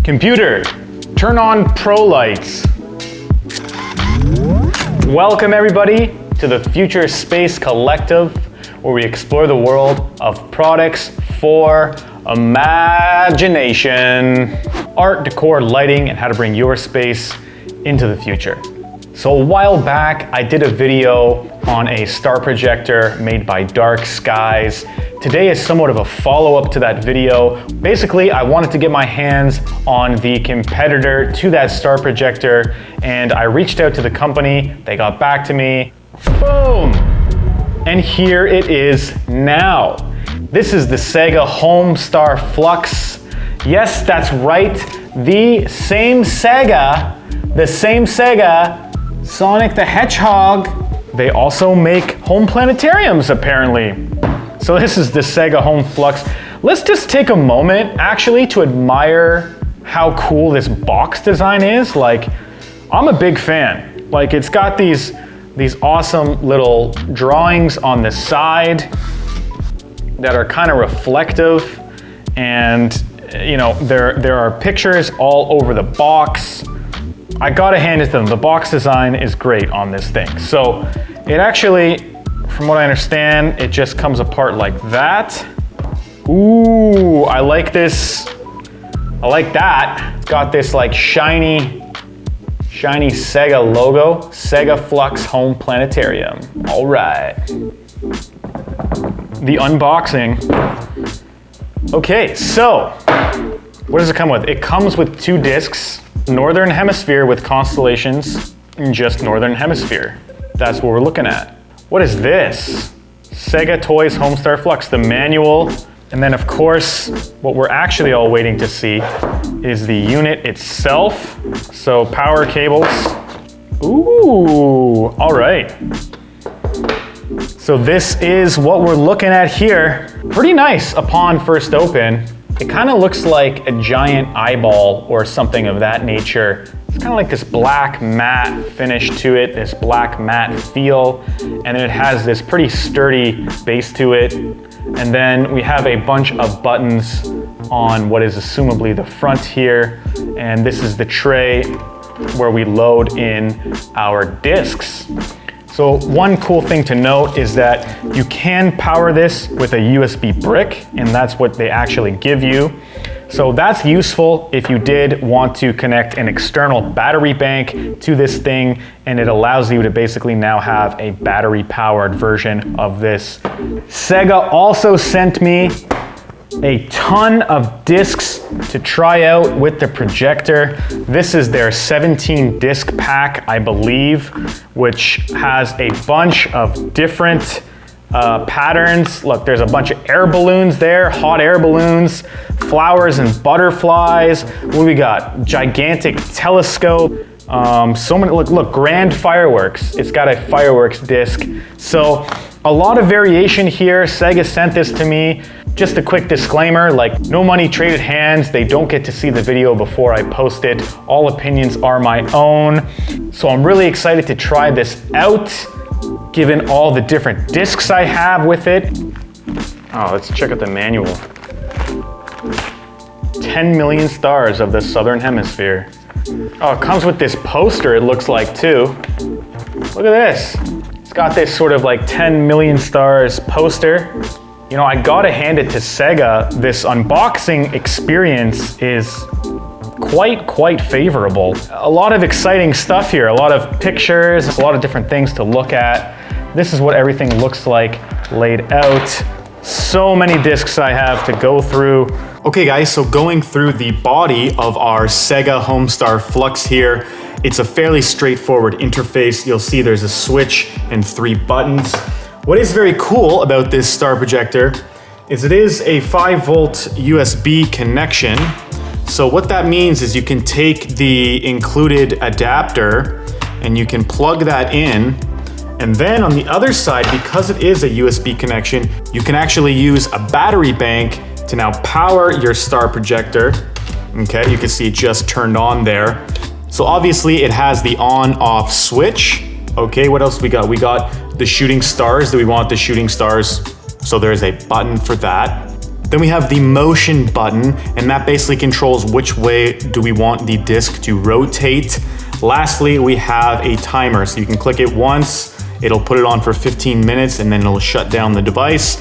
Computer, turn on pro lights. Welcome everybody to the Future Space Collective, where we explore the world of products for imagination, art, decor, lighting, and how to bring your space into the future. So a while back, I did a video on a star projector made by Dark Skies. Today is somewhat of a follow-up to that video. Basically, I wanted to get my hands on the competitor to that star projector, and I reached out to the company. They got back to me. Boom! And here it is now. This is the Sega Homestar Flux. Yes, that's right. The same Sega, Sonic the Hedgehog. They also make home planetariums, apparently. So this is the Sega Home Flux. Let's just take a moment, actually, to admire how cool this box design is. Like, I'm a big fan. Like, it's got these awesome little drawings on the side that are kind of reflective, and you know, there are pictures all over the box. I gotta hand it to them. The box design is great on this thing. So it actually, from what I understand, it just comes apart like that. Ooh, I like this. I like that. It's got this like shiny Sega logo. Sega Flux Home Planetarium. All right. The unboxing. Okay, so what does it come with? It comes with 2 discs. Northern Hemisphere with constellations, and just Northern Hemisphere. That's what we're looking at. What is this? Sega Toys Homestar Flux, the manual. And then of course, what we're actually all waiting to see is the unit itself. So power cables. Ooh, all right. So this is what we're looking at here. Pretty nice upon first open. It kind of looks like a giant eyeball or something of that nature. It's kind of like this black matte finish to it, this black matte feel, and then it has this pretty sturdy base to it. And then we have a bunch of buttons on what is assumably the front here. And this is the tray where we load in our discs. So one cool thing to note is that you can power this with a USB brick, and that's what they actually give you. So that's useful if you did want to connect an external battery bank to this thing, and it allows you to basically now have a battery powered version of this. Sega also sent me a ton of discs to try out with the projector. This is their 17 disc pack, I believe, which has a bunch of different patterns. Look, there's a bunch of air balloons there, hot air balloons, flowers and butterflies. What do we got? Gigantic telescope. So many, look, grand fireworks. It's got a fireworks disc. So a lot of variation here. Sega sent this to me. Just a quick disclaimer, like no money traded hands. They don't get to see the video before I post it. All opinions are my own. So I'm really excited to try this out, given all the different discs I have with it. Oh, let's check out the manual. 10 million stars of the Southern Hemisphere. Oh, it comes with this poster, it looks like, too. Look at this. It's got this sort of like 10 million stars poster. You know, I gotta hand it to Sega. This unboxing experience is quite favorable. A lot of exciting stuff here, a lot of pictures, a lot of different things to look at. This is what everything looks like laid out. So many discs I have to go through. Okay guys, so going through the body of our Sega Homestar Flux here, it's a fairly straightforward interface. You'll see there's a switch and 3 buttons. What is very cool about this star projector is it is a 5-volt USB connection. So what that means is you can take the included adapter and you can plug that in. And then on the other side, because it is a USB connection, you can actually use a battery bank to now power your star projector. Okay, you can see it just turned on there. So obviously it has the on-off switch. Okay, what else we got? We got the shooting stars. Do we want the shooting stars? So there's a button for that. Then we have the motion button, and that basically controls which way do we want the disc to rotate. Lastly, we have a timer, so you can click it once, it'll put it on for 15 minutes, and then it'll shut down the device.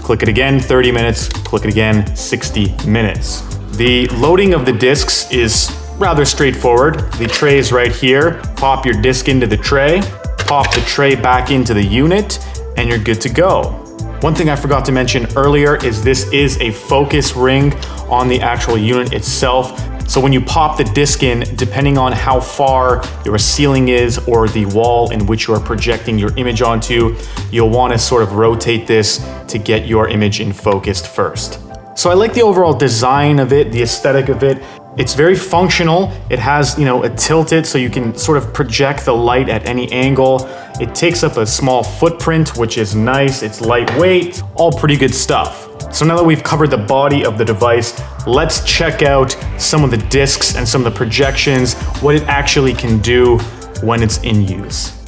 Click it again, 30 minutes, click it again, 60 minutes. The loading of the discs is rather straightforward. The tray is right here. Pop your disc into the tray, pop the tray back into the unit, and you're good to go. One thing I forgot to mention earlier is this is a focus ring on the actual unit itself. So when you pop the disc in, depending on how far your ceiling is or the wall in which you are projecting your image onto, you'll want to sort of rotate this to get your image in focus first. So I like the overall design of it, the aesthetic of it. It's very functional. It has, a tilted so you can sort of project the light at any angle. It takes up a small footprint, which is nice. It's lightweight, all pretty good stuff. So now that we've covered the body of the device, let's check out some of the discs and some of the projections, what it actually can do when it's in use.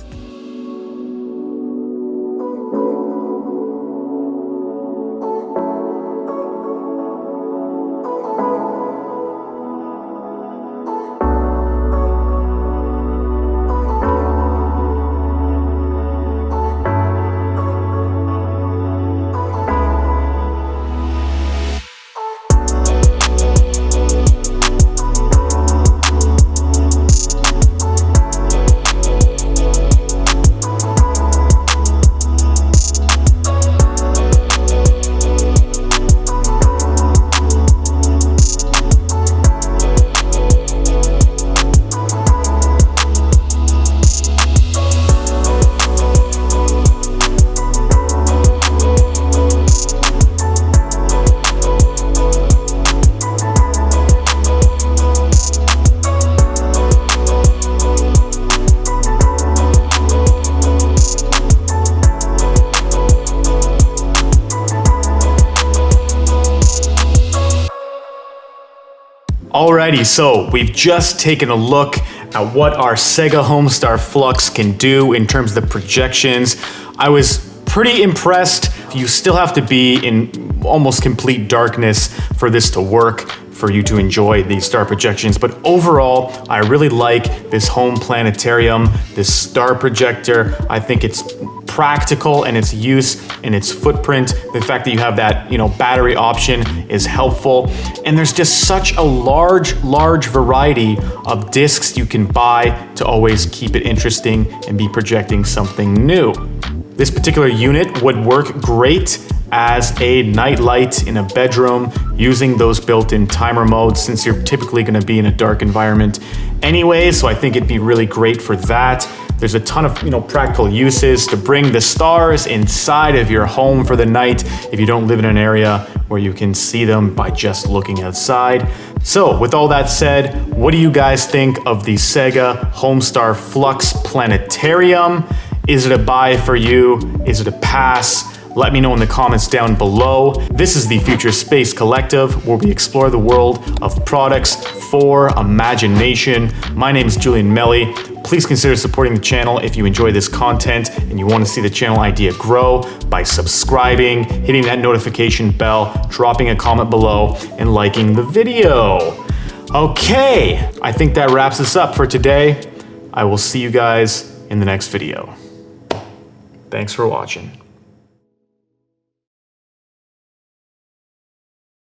Alrighty, so we've just taken a look at what our Sega Homestar Flux can do in terms of the projections. I was pretty impressed. You still have to be in almost complete darkness for this to work, for you to enjoy these star projections. But overall, I really like this home planetarium, this star projector. I think it's practical in its use and its footprint. The fact that you have that, battery option is helpful. And there's just such a large variety of discs you can buy to always keep it interesting and be projecting something new. This particular unit would work great as a night light in a bedroom using those built-in timer modes, since you're typically going to be in a dark environment anyway, so I think it'd be really great for that. There's a ton of practical uses to bring the stars inside of your home for the night if you don't live in an area where you can see them by just looking outside. So with all that said, what do you guys think of the Sega Homestar Flux Planetarium? Is it a buy for you? Is it a pass? Let me know in the comments down below. This is the Future Space Collective, where we explore the world of products for imagination. My name is Julian Melly. Please consider supporting the channel if you enjoy this content and you want to see the channel idea grow by subscribing, hitting that notification bell, dropping a comment below, and liking the video. Okay, I think that wraps us up for today. I will see you guys in the next video. Thanks for watching.